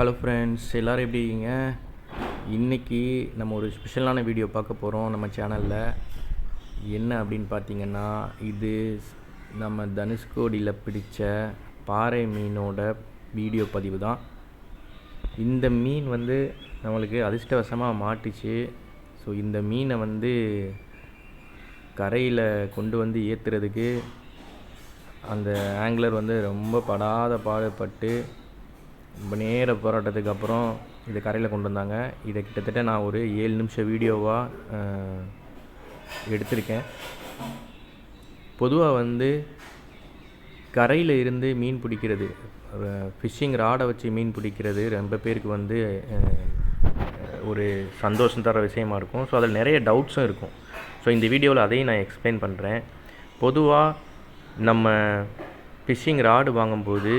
Hello friends, எல்லோரும் எப்படி இருக்கீங்க? இன்றைக்கி நம்ம ஒரு ஸ்பெஷலான வீடியோ பார்க்க போகிறோம் நம்ம சேனலில். என்ன அப்படின்னு பார்த்தீங்கன்னா, இது நம்ம தனுஷ்கோடியில் பிடித்த பாறை மீனோட வீடியோ பதிவு தான். இந்த மீன் நம்மளுக்கு அதிர்ஷ்டவசமாக மாட்டுச்சு. ஸோ இந்த மீனை கரையில் கொண்டு ஏற்றுறதுக்கு அந்த ஆங்கிலர் ரொம்ப படாத பாடுபட்டு ரொம்ப நேர போராட்டத்துக்கு அப்புறம் இதை கரையில் கொண்டு வந்தாங்க. இதை கிட்டத்தட்ட நான் ஒரு 7 நிமிஷம் வீடியோவாக எடுத்திருக்கேன். பொதுவாக கரையில் இருந்து மீன் பிடிக்கிறது, ஃபிஷ்ஷிங் ராடை வச்சு மீன் பிடிக்கிறது ரொம்ப பேருக்கு ஒரு சந்தோஷம் தர விஷயமா இருக்கும். ஸோ அதில் நிறைய டவுட்ஸும் இருக்கும். ஸோ இந்த வீடியோவில் அதையும் நான் எக்ஸ்பிளைன் பண்ணுறேன். பொதுவாக நம்ம ஃபிஷ்ஷிங் ராடு வாங்கும்போது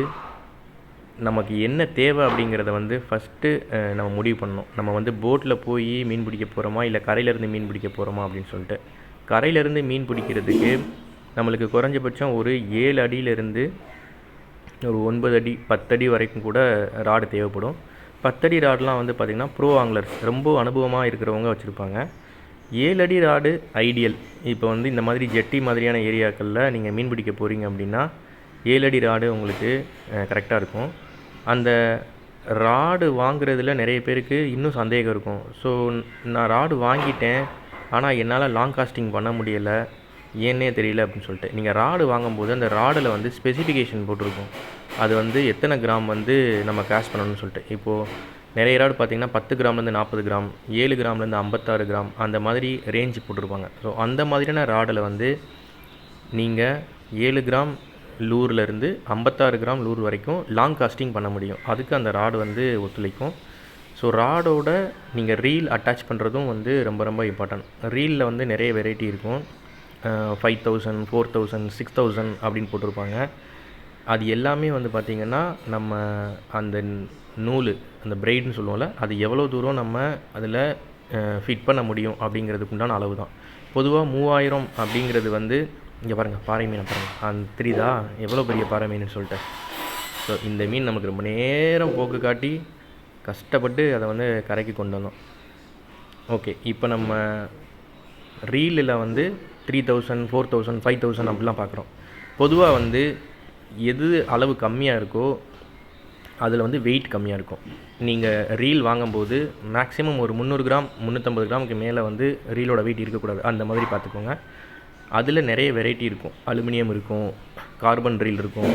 நமக்கு என்ன தேவை அப்படிங்கிறத ஃபஸ்ட்டு நம்ம முடிவு பண்ணணும். நம்ம போட்டில் போய் மீன் பிடிக்க போகிறோமா, இல்லை கரையிலேருந்து மீன் பிடிக்க போகிறோமா அப்படின்னு சொல்லிட்டு. கரையிலேருந்து மீன் பிடிக்கிறதுக்கு நம்மளுக்கு குறைஞ்சபட்சம் ஒரு 7 அடியிலேருந்து ஒரு 9 அடி 10 அடி வரைக்கும் கூட ராடு தேவைப்படும். 10 அடி ராடெலாம் பார்த்திங்கன்னா ப்ரோ ஆங்லர்ஸ் ரொம்ப அனுபவமாக இருக்கிறவங்க வச்சுருப்பாங்க. 7 அடி ராடு ஐடியல். இப்போ இந்த மாதிரி ஜெட்டி மாதிரியான ஏரியாக்களில் நீங்கள் மீன் பிடிக்க போகிறீங்க அப்படின்னா 7 அடி ராடு உங்களுக்கு கரெக்டாக இருக்கும். அந்த ராடு வாங்குறதுல நிறைய பேருக்கு இன்னும் சந்தேகம் இருக்கும். ஸோ நான் ராடு வாங்கிட்டேன், ஆனால் என்னால் லாங் காஸ்டிங் பண்ண முடியலை, ஏன்னே தெரியல அப்படின்னு சொல்லிட்டு. நீங்கள் ராடு வாங்கும்போது அந்த ராடில் ஸ்பெசிஃபிகேஷன் போட்டிருக்கும். அது எத்தனை கிராம் நம்ம கேஷ் பண்ணணும்னு சொல்லிட்டு. இப்போது நிறைய ராடு பார்த்திங்கன்னா 10 கிராம்லேருந்து 40 கிராம், 7 கிராம்லேருந்து 56 கிராம் அந்த மாதிரி ரேஞ்சு போட்டிருப்பாங்க. ஸோ அந்த மாதிரியான ராடில் நீங்கள் 7 கிராம் லூர்லேருந்து 56 கிராம் லூர் வரைக்கும் லாங் காஸ்டிங் பண்ண முடியும். அதுக்கு அந்த ராடு ஒத்துழைக்கும். ஸோ ராடோட நீங்கள் ரீல் அட்டாச் பண்ணுறதும் ரொம்ப ரொம்ப இம்பார்ட்டன்ட். ரீலில் நிறைய வெரைட்டி இருக்கும். 5000, 4000, 6000 அப்படின்னு போட்டிருப்பாங்க. அது எல்லாமே பார்த்திங்கன்னா நம்ம அந்த நூல், அந்த பிரைடுன்னு சொல்லுவோம்ல, அது எவ்வளோ தூரம் நம்ம அதில் ஃபிட் பண்ண முடியும் அப்படிங்கிறதுக்கு உண்டான அளவு தான். பொதுவாக 3000 அப்படிங்கிறது இங்கே பாருங்கள், பாறை மீனை பாருங்கள், அந்த தெரியுதா எவ்வளோ பெரிய பாறை மீன் சொல்லிட்டு. ஸோ இந்த மீன் நமக்கு ரொம்ப நேரம் போக்கு காட்டி கஷ்டப்பட்டு அதை கரைக்கு கொண்டு வந்தோம். ஓகே, இப்போ நம்ம ரீலில் 3000, 4000, 5000 அப்படிலாம் பார்க்குறோம். பொதுவாக எது அளவு கம்மியாக இருக்கோ அதில் வெயிட் கம்மியாக இருக்கும். நீங்கள் ரீல் வாங்கும்போது மேக்ஸிமம் ஒரு 300 கிராம் 350 கிராமுக்கு மேலே ரீலோட வெயிட் இருக்கக்கூடாது. அந்த மாதிரி பார்த்துக்கோங்க. அதில் நிறைய வெரைட்டி இருக்கும். அலுமினியம் இருக்கும், கார்பன் ரீல் இருக்கும்.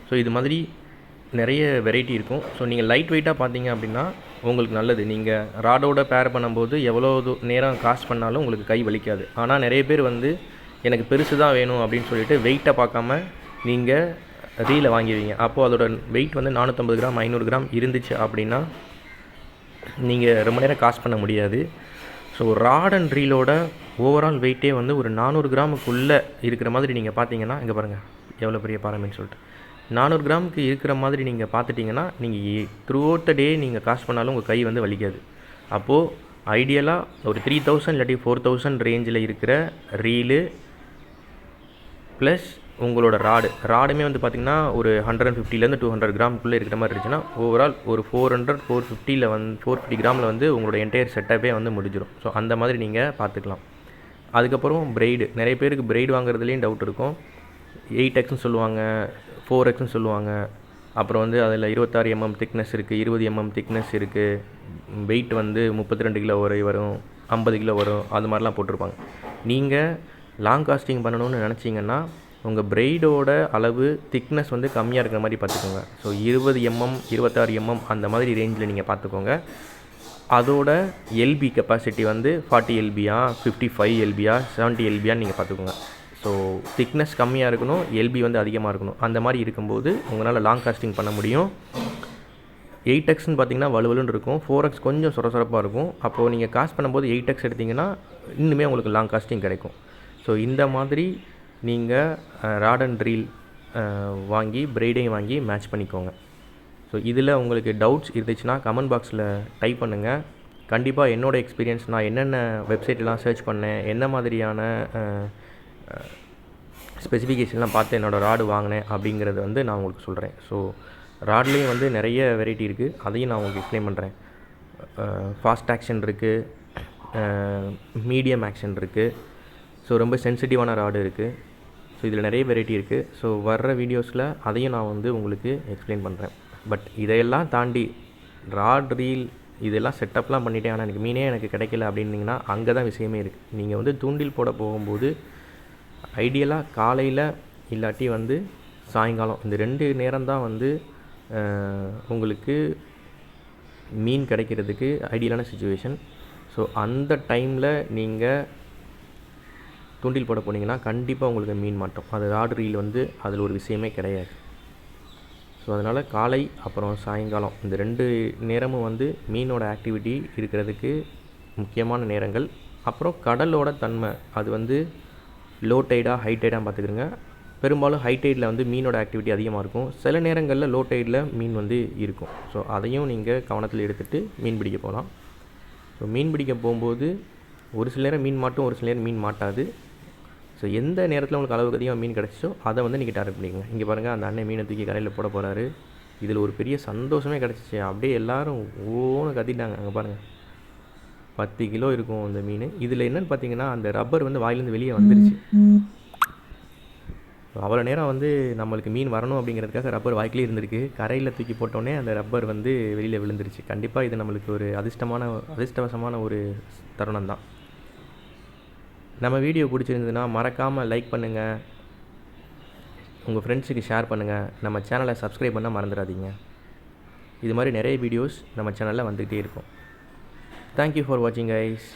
ஸோ இது மாதிரி நிறைய வெரைட்டி இருக்கும். ஸோ நீங்கள் லைட் வெயிட்டாக பார்த்தீங்க அப்படின்னா உங்களுக்கு நல்லது. நீங்கள் ராடோட பேர் பண்ணும்போது எவ்வளோ நேரம் காஸ்ட் பண்ணாலும் உங்களுக்கு கை வலிக்காது. ஆனால் நிறைய பேர் எனக்கு பெருசு தான் வேணும் அப்படின்னு சொல்லிட்டு வெயிட்டை பார்க்காம நீங்கள் ரீலை வாங்கிடுவீங்க. அப்போது அதோட வெயிட் 450 கிராம் 500 கிராம் இருந்துச்சு அப்படின்னா நீங்கள் ரொம்ப நேரம் காஸ்ட் பண்ண முடியாது. ஸோ ராட் அண்ட் ரீலோட ஓவரால் வெயிட்டே ஒரு 400 கிராமுக்குள்ளே இருக்கிற மாதிரி நீங்கள் பார்த்தீங்கன்னா, இங்கே பாருங்கள் எவ்வளோ பெரிய பாறை மீன் சொல்லிட்டு. 400 கிராமுக்கு இருக்கிற மாதிரி நீங்கள் பார்த்துட்டிங்கன்னா நீங்கள் த்ரூ அவுட் த டே நீங்கள் காஸ்ட் பண்ணாலும் உங்கள் கை வலிக்காது. அப்போது ஐடியலாக ஒரு 3000 இல்லாட்டி 4000 ரேஞ்சில் இருக்கிற ரீலு ப்ளஸ் உங்களோட ராடுமே பார்த்திங்கன்னா ஒரு 150லேருந்து 200 கிராமுக்குள்ளே இருக்கிற மாதிரி இருந்துச்சுன்னா ஓவரால் ஒரு 400, 450 450 கிராமில் உங்களோட என்டையர் செட்டப்பே முடிஞ்சிடும். ஸோ அந்த மாதிரி நீங்கள் பார்த்துக்கலாம். அதுக்கப்புறம் பிரைடு, நிறைய பேருக்கு பிரைடு வாங்குறதுலேயும் டவுட் இருக்கும். 8Xன்னு சொல்லுவாங்க, 4Xன்னு சொல்லுவாங்க. அப்புறம் அதில் 26 mm திக்னஸ் இருக்குது, 20 mm திக்னஸ் இருக்குது. வெயிட் 32 கிலோ வரை வரும், 50 கிலோ வரும், அது மாதிரிலாம் போட்டிருப்பாங்க. நீங்கள் லாங் காஸ்டிங் பண்ணணும்னு நினச்சிங்கன்னா உங்கள் பிரைடோட அளவு திக்னஸ் கம்மியாக இருக்கிற மாதிரி பார்த்துக்கோங்க. ஸோ 20 mm 26 mm அந்த மாதிரி ரேஞ்சில் நீங்கள் பார்த்துக்கோங்க. அதோட எல்பி கெப்பாசிட்டி 40 LBயா 55 LBயா 70 LBயான்னு நீங்கள் பார்த்துக்கோங்க. ஸோ திக்னஸ் கம்மியாக இருக்கணும், எல்பி அதிகமாக இருக்கணும். அந்த மாதிரி இருக்கும்போது உங்களால் லாங் காஸ்டிங் பண்ண முடியும். 8Xன்னு பார்த்தீங்கன்னா வலுவலுன்னு இருக்கும், 4X கொஞ்சம் சொரசொரப்பாக இருக்கும். அப்போது நீங்கள் காஸ்ட் பண்ணும்போது 8X எடுத்திங்கன்னா இன்னுமே உங்களுக்கு லாங் காஸ்டிங் கிடைக்கும். ஸோ இந்த மாதிரி நீங்கள் ராட் அண்ட் ரீல் வாங்கி பிரைடையும் வாங்கி மேட்ச் பண்ணிக்கோங்க. ஸோ இதில் உங்களுக்கு டவுட்ஸ் இருந்துச்சுன்னா கமெண்ட் பாக்ஸில் டைப் பண்ணுங்கள். கண்டிப்பாக என்னோடய எக்ஸ்பீரியன்ஸ், நான் என்னென்ன வெப்சைட்லாம் சர்ச் பண்ணேன், என்ன மாதிரியான ஸ்பெசிஃபிகேஷன்லாம் பார்த்து என்னோடய ராடு வாங்கினேன் அப்படிங்கிறத நான் உங்களுக்கு சொல்கிறேன். ஸோ ராட்லேயும் வந்து நிறைய வெரைட்டி இருக்குது, அதையும் நான் உங்களுக்கு எக்ஸ்பிளைன் பண்ணுறேன். ஃபாஸ்ட் ஆக்ஷன் இருக்குது, மீடியம் ஆக்ஷன் இருக்குது, ஸோ ரொம்ப சென்சிட்டிவான ராடு இருக்குது. ஸோ இதில் நிறைய வெரைட்டி இருக்குது. ஸோ வர்ற வீடியோஸில் அதையும் நான் வந்து உங்களுக்கு எக்ஸ்பிளைன் பண்ணுறேன். பட் இதையெல்லாம் தாண்டி ராட் ரீல் இதெல்லாம் செட்டப்லாம் பண்ணிட்டேன், ஆனால் எனக்கு மீனே எனக்கு கிடைக்கல அப்படின்னிங்கன்னா அங்கே தான் விஷயமே இருக்குது. நீங்கள் வந்து தூண்டில் போட போகும்போது ஐடியலாக காலையில் இல்லாட்டி வந்து சாயங்காலம் இந்த 2 நேரம் தான் வந்து உங்களுக்கு மீன் கிடைக்கிறதுக்கு ஐடியலான சுச்சுவேஷன். ஸோ அந்த டைமில் நீங்கள் தூண்டில் போட போனீங்கன்னா கண்டிப்பாக உங்களுக்கு மீன் மாட்டோம். அது ராட் ரீல் வந்து அதில் ஒரு விஷயமே கிடையாது. ஸோ அதனால் காலை அப்புறம் சாயங்காலம் இந்த 2 நேரமும் வந்து மீனோட ஆக்டிவிட்டி இருக்கிறதுக்கு முக்கியமான நேரங்கள். அப்புறம் கடலோட தன்மை அது வந்து லோ டைடாக ஹை டைடாக பார்த்துக்கிறங்க. பெரும்பாலும் ஹை டைடில் வந்து மீனோட ஆக்டிவிட்டி அதிகமாக இருக்கும். சில நேரங்களில் லோ டைடில் மீன் வந்து இருக்கும். ஸோ அதையும் நீங்கள் கவனத்தில் எடுத்துகிட்டு மீன் பிடிக்க போகலாம். ஸோ மீன் பிடிக்க போகும்போது ஒரு சில நேரம் மீன் மாட்டும், ஒரு சில நேரம் மீன் மாட்டாது. ஸோ எந்த நேரத்தில் உங்களுக்கு அளவுக்கு அதிகமாக மீன் கிடச்சிச்சோ அதை வந்து நீங்கள் டார்கெட் பண்ணிக்கோங்க. இங்கே பாருங்கள், அந்த அண்ணன் மீனை தூக்கி கரையில் போட போகிறாரு. இதில் ஒரு பெரிய சந்தோஷமே கிடச்சிச்சு. அப்படியே எல்லோரும் ஓன்னு கத்திட்டாங்க. அங்கே பாருங்கள், 10 கிலோ இருக்கும் அந்த மீன். இதில் என்னென்னு பார்த்தீங்கன்னா அந்த ரப்பர் வந்து வாயிலேருந்து வெளியே வந்துருச்சு. அவ்வளோ நேரம் வந்து நம்மளுக்கு மீன் வரணும் அப்படிங்கிறதுக்காக ரப்பர் வாய்க்கிலே இருந்திருக்கு. கரையில் தூக்கி போட்டோன்னே அந்த ரப்பர் வந்து வெளியில் விழுந்துருச்சு. கண்டிப்பாக இது நம்மளுக்கு ஒரு அதிர்ஷ்டவசமான ஒரு தருணம் தான். நம்ம வீடியோ பிடிச்சிருந்ததுன்னா மறக்காமல் லைக் பண்ணுங்கள், உங்கள் ஃப்ரெண்ட்ஸுக்கு ஷேர் பண்ணுங்கள், நம்ம சேனலை சப்ஸ்கிரைப் பண்ண மறந்துடாதீங்க. இது மாதிரி நிறைய வீடியோஸ் நம்ம சேனலில் வந்துகிட்டே இருக்கும். தேங்க்யூ ஃபார் வாட்சிங் கைஸ்.